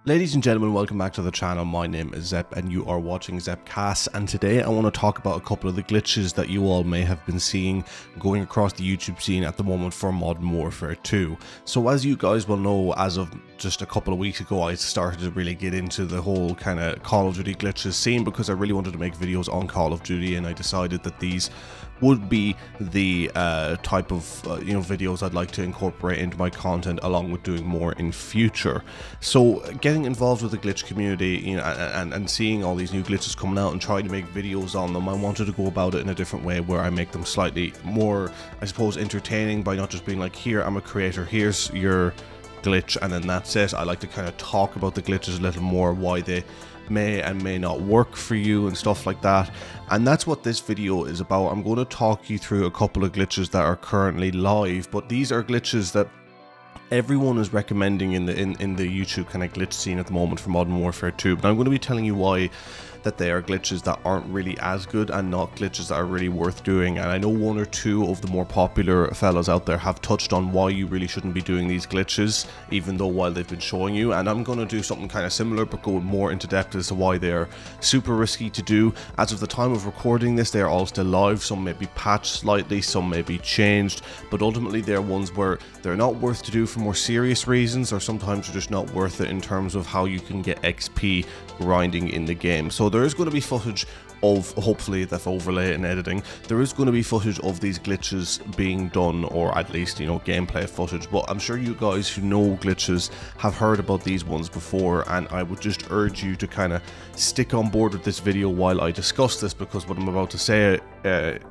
Ladies and gentlemen, welcome back to the channel. My name is Zep and you are watching Zepcast, and today I want to talk about a couple of the glitches that you all may have been seeing going across the YouTube scene at the moment for Modern Warfare 2. So as you guys will know, as of just a couple of weeks ago, I started to really get into the whole kind of Call of Duty glitches scene because I really wanted to make videos on Call of Duty, and I decided that these would be the type of videos I'd like to incorporate into my content, along with doing more in future. So getting involved with the glitch community, and seeing all these new glitches coming out and trying to make videos on them, I wanted to go about it in a different way where I make them slightly more, I suppose, entertaining by not just being like, here, I'm a creator, here's your glitch, and then that's it. I like to kind of talk about the glitches a little more, why they may and may not work for you and stuff like that, and that's what this video is about. I'm going to talk you through a couple of glitches that are currently live, but these are glitches that everyone is recommending in the YouTube kind of glitch scene at the moment for Modern Warfare 2, but I'm going to be telling you why that they are glitches that aren't really as good and not glitches that are really worth doing. And I know one or two of the more popular fellas out there have touched on why you really shouldn't be doing these glitches, even though while they've been showing you, and I'm going to do something kind of similar but go more into depth as to why they are super risky to do. As of the time of recording this, they are all still live. Some may be patched slightly, some may be changed, but ultimately they're ones where they're not worth to do for more serious reasons, or sometimes they're just not worth it in terms of how you can get XP grinding in the game. So there is going to be footage of, hopefully that's overlay and editing, there is going to be footage of these glitches being done, or at least, gameplay footage, but I'm sure you guys who know glitches have heard about these ones before, and I would just urge you to kind of stick on board with this video while I discuss this, because what I'm about to say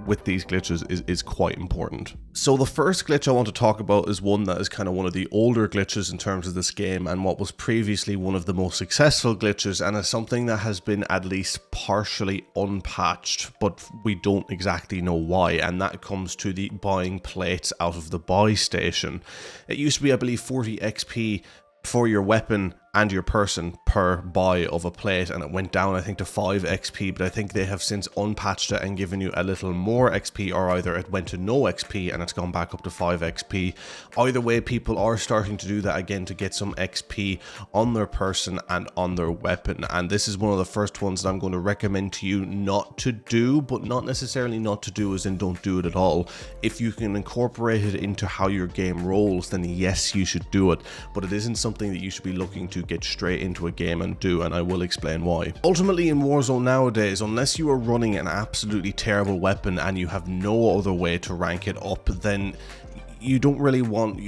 with these glitches is quite important. So the first glitch I want to talk about is one that is kind of one of the older glitches in terms of this game, and what was previously one of the most successful glitches, and is something that has been at least partially unpatched, but we don't exactly know why, and that comes to the buying plates out of the buy station. It used to be, I believe, 40 XP for your weapon and your person per buy of a plate, and it went down, I think, to 5 XP, but I think they have since unpatched it and given you a little more XP, or either it went to no XP and it's gone back up to 5 XP. Either way, people are starting to do that again to get some XP on their person and on their weapon, and this is one of the first ones that I'm going to recommend to you not to do, but not necessarily not to do as in don't do it at all. If you can incorporate it into how your game rolls, then yes, you should do it, but it isn't something that you should be looking to get straight into a game and do, and I will explain why. Ultimately, in Warzone nowadays, unless you are running an absolutely terrible weapon and you have no other way to rank it up, then you don't really want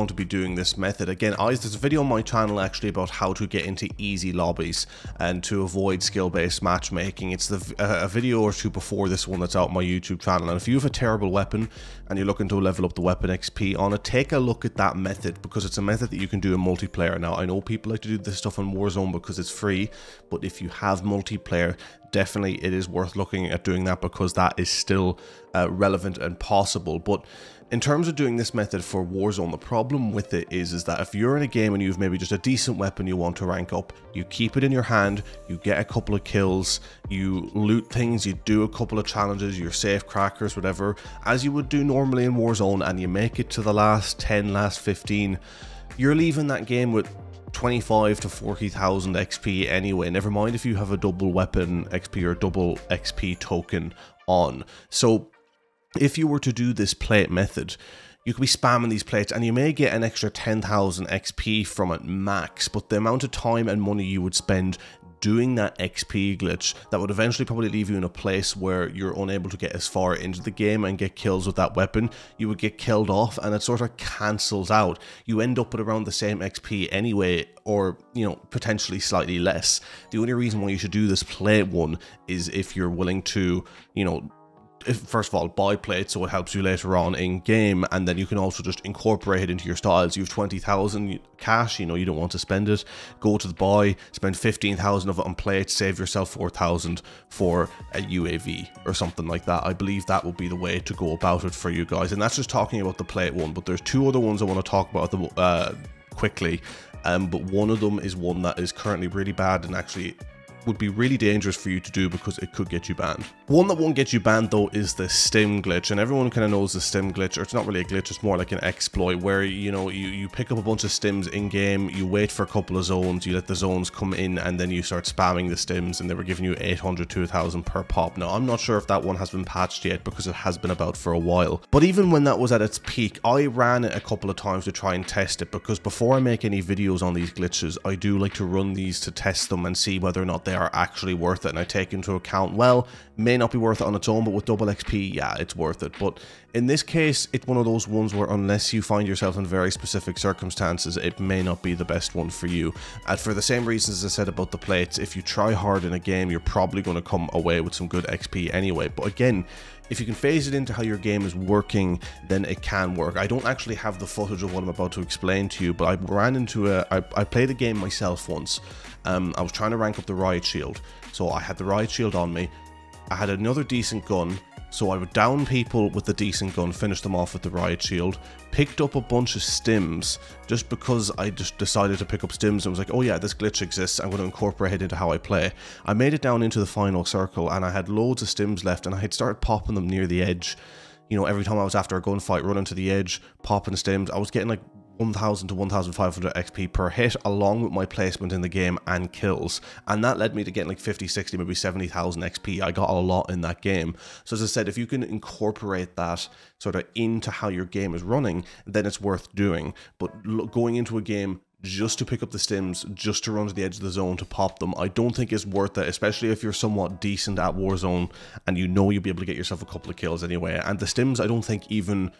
to be doing this method. Again, there's a video on my channel actually about how to get into easy lobbies and to avoid skill-based matchmaking. It's a video or two before this one that's out on my YouTube channel, and if you have a terrible weapon and you're looking to level up the weapon XP on it, take a look at that method, because it's a method that you can do in multiplayer. Now, I know people like to do this stuff in Warzone because it's free, but if you have multiplayer, definitely it is worth looking at doing that, because that is still relevant and possible. But in terms of doing this method for Warzone, the problem with it is that if you're in a game and you've maybe just a decent weapon you want to rank up, you keep it in your hand, you get a couple of kills, you loot things, you do a couple of challenges, your safe crackers, whatever, as you would do normally in Warzone, and you make it to the last 10, last 15, you're leaving that game with 25 to 40,000 XP anyway, never mind if you have a double weapon XP or double XP token on. So if you were to do this plate method, you could be spamming these plates and you may get an extra 10,000 XP from it max, but the amount of time and money you would spend doing that XP glitch, that would eventually probably leave you in a place where you're unable to get as far into the game and get kills with that weapon. You would get killed off, and it sort of cancels out. You end up with around the same XP anyway, or potentially slightly less. The only reason why you should do this plate one is if you're willing to, first of all, buy plates so it helps you later on in game, and then you can also just incorporate it into your styles. You have 20,000 cash, you don't want to spend it, go to the buy, spend 15,000 of it on plates, save yourself 4,000 for a UAV or something like that. I believe that would be the way to go about it for you guys, and that's just talking about the plate one, but there's two other ones I want to talk about quickly, but one of them is one that is currently really bad and actually would be really dangerous for you to do because it could get you banned. One that won't get you banned though is the stim glitch, and everyone kind of knows the stim glitch, or it's not really a glitch, it's more like an exploit where, you know, you pick up a bunch of stims in game, you wait for a couple of zones, you let the zones come in, and then you start spamming the stims, and they were giving you 800 to 1000 per pop. Now I'm not sure if that one has been patched yet because it has been about for a while, but even when that was at its peak, I ran it a couple of times to try and test it, because before I make any videos on these glitches, I do like to run these to test them and see whether or not they are actually worth it. And I take into account, well, may not be worth it on its own, but with double XP, yeah, it's worth it. But in this case, it's one of those ones where unless you find yourself in very specific circumstances, it may not be the best one for you. And for the same reasons I said about the plates, if you try hard in a game, you're probably going to come away with some good XP anyway. But again, if you can phase it into how your game is working, then it can work. I don't actually have the footage of what I'm about to explain to you, but I ran into I played a game myself once. I was trying to rank up the riot shield. So I had the riot shield on me. I had another decent gun. So I would down people with the decent gun, finish them off with the riot shield, picked up a bunch of stims just because I just decided to pick up stims and was like, oh yeah, this glitch exists, I'm going to incorporate it into how I play. I made it down into the final circle and I had loads of stims left, and I had started popping them near the edge. You know, every time I was after a gunfight, running to the edge, popping stims, I was getting like 1000 to 1500 XP per hit, along with my placement in the game and kills, and that led me to getting like 50, 60, maybe 70,000 XP. I got a lot in that game. So as I said, if you can incorporate that sort of into how your game is running, then it's worth doing. But going into a game just to pick up the stims, just to run to the edge of the zone to pop them, I don't think is worth it, especially if you're somewhat decent at Warzone and you know you'll be able to get yourself a couple of kills anyway. And the stims, I don't think, even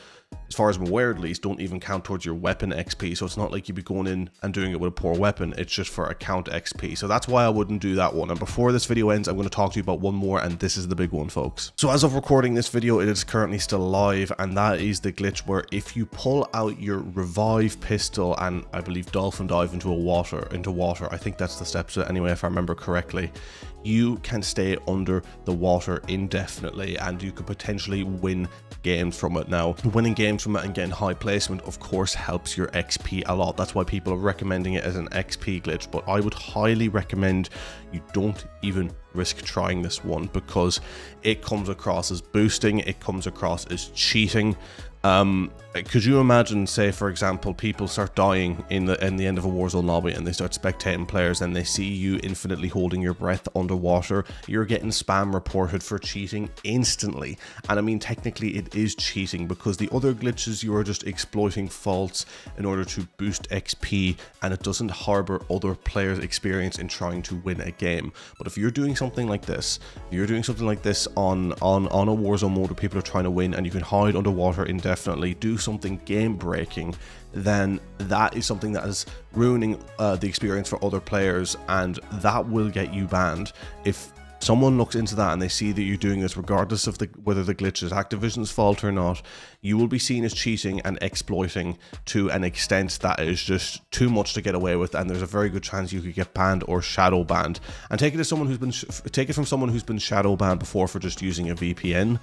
as far as I'm aware at least, don't even count towards your weapon XP, so it's not like you'd be going in and doing it with a poor weapon, it's just for account XP. So that's why I wouldn't do that one. And before this video ends, I'm going to talk to you about one more, and this is the big one, folks. So as of recording this video, it is currently still live, and that is the glitch where if you pull out your revive pistol and I believe dolphin dive into water, I think that's the steps anyway, if I remember correctly, you can stay under the water indefinitely and you could potentially win games from it. Now, winning games from it and getting high placement of course helps your XP a lot. That's why people are recommending it as an XP glitch, but I would highly recommend you don't even risk trying this one, because it comes across as boosting, it comes across as cheating. Could you imagine, say for example, people start dying in the end of a Warzone lobby and they start spectating players and they see you infinitely holding your breath underwater, you're getting spam reported for cheating instantly. And I mean, technically it is cheating, because the other glitches you are just exploiting faults in order to boost XP, and it doesn't harbor other players' experience in trying to win a game. But if you're doing something like this, on a Warzone mode where people are trying to win and you can hide underwater indefinitely, do something game breaking, then that is something that is ruining the experience for other players, and that will get you banned. If someone looks into that and they see that you're doing this, regardless of whether the glitch is Activision's fault or not, you will be seen as cheating and exploiting to an extent that is just too much to get away with, and there's a very good chance you could get banned or shadow banned. And take it from someone who's been shadow banned before for just using a VPN.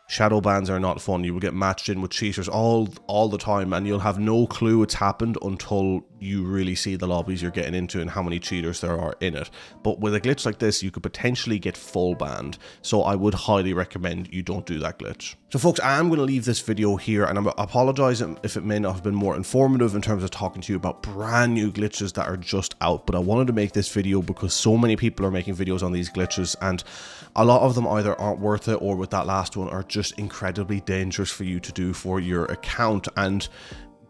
Shadow bans are not fun. You will get matched in with cheaters all the time, and you'll have no clue it's happened until you really see the lobbies you're getting into and how many cheaters there are in it. But with a glitch like this, you could potentially get full banned, so I would highly recommend you don't do that glitch. So folks, I am going to leave this video here, and I'm apologizing if it may not have been more informative in terms of talking to you about brand new glitches that are just out, but I wanted to make this video because so many people are making videos on these glitches, and a lot of them either aren't worth it, or with that last one are just incredibly dangerous for you to do for your account. And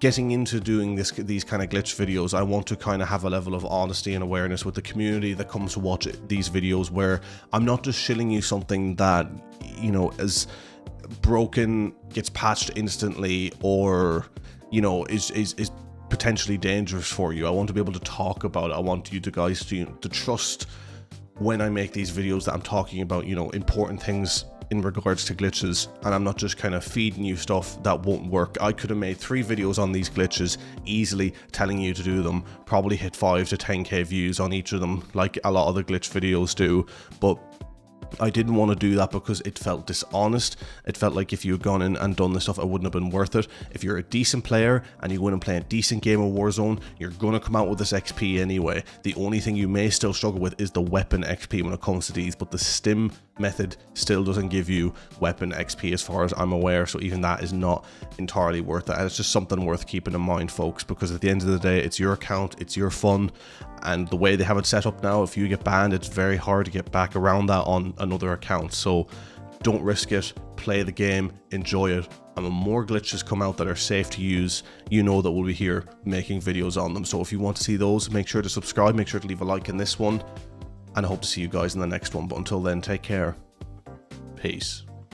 getting into doing these kind of glitch videos, I want to kind of have a level of honesty and awareness with the community that comes to watch these videos, where I'm not just shilling you something that, you know, is broken, gets patched instantly, or, you know, is potentially dangerous for you. I want to be able to talk about it. I want you guys to trust when I make these videos that I'm talking about, you know, important things in regards to glitches, and I'm not just kind of feeding you stuff that won't work. I could have made 3 videos on these glitches easily, telling you to do them, probably hit 5 to 10k views on each of them like a lot of the glitch videos do, but I didn't want to do that because it felt dishonest. It felt like if you had gone in and done this stuff, it wouldn't have been worth it. If you're a decent player and you go in and play a decent game of Warzone, you're going to come out with this XP anyway. The only thing you may still struggle with is the weapon XP when it comes to these, but the stim method still doesn't give you weapon XP as far as I'm aware, so even that is not entirely worth it. And it's just something worth keeping in mind, folks, because at the end of the day, it's your account, it's your fun, and the way they have it set up now, if you get banned, it's very hard to get back around that on another account. So don't risk it, play the game, enjoy it, and when more glitches come out that are safe to use, you know that we'll be here making videos on them. So if you want to see those, make sure to subscribe, make sure to leave a like in this one, and I hope to see you guys in the next one. But until then, take care. Peace.